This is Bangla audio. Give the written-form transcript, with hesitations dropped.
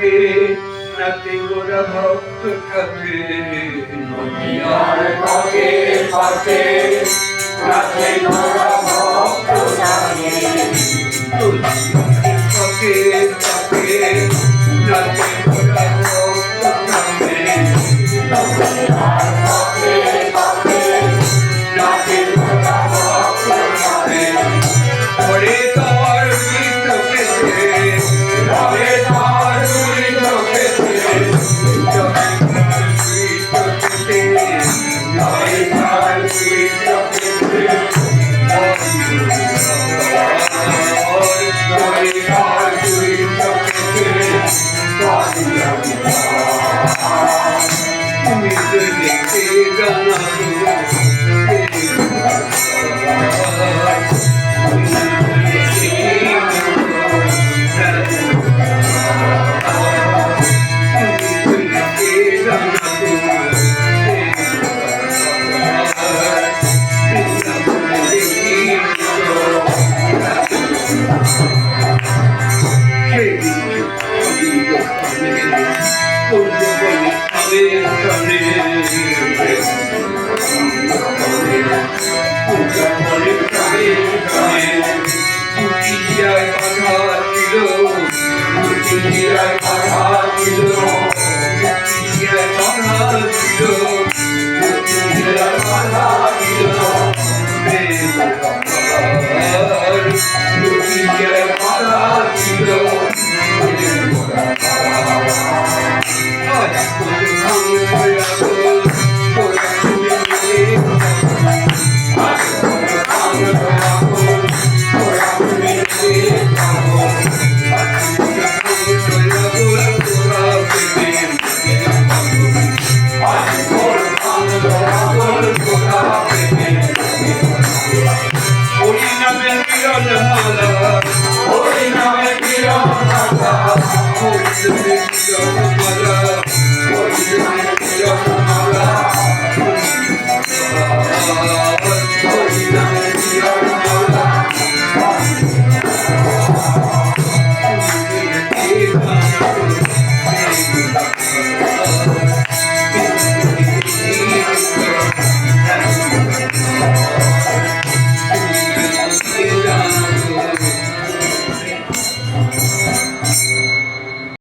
থাকে নাতে গোরা ভক্ত থাকে নদিয়ার পথে পথে নাচে গোরা ভক্ত থাকে পথে পথে নাতে গোরা ভক্ত থাকে নদিয়ার পথে পথে নাচে গোরা ভক্ত থাকে ওরে তার গীত পেতে রবে তার গীত পেতে রবে তার গীত পেতে রবে তার গীত পেতে তুমি দেখে Holy Name,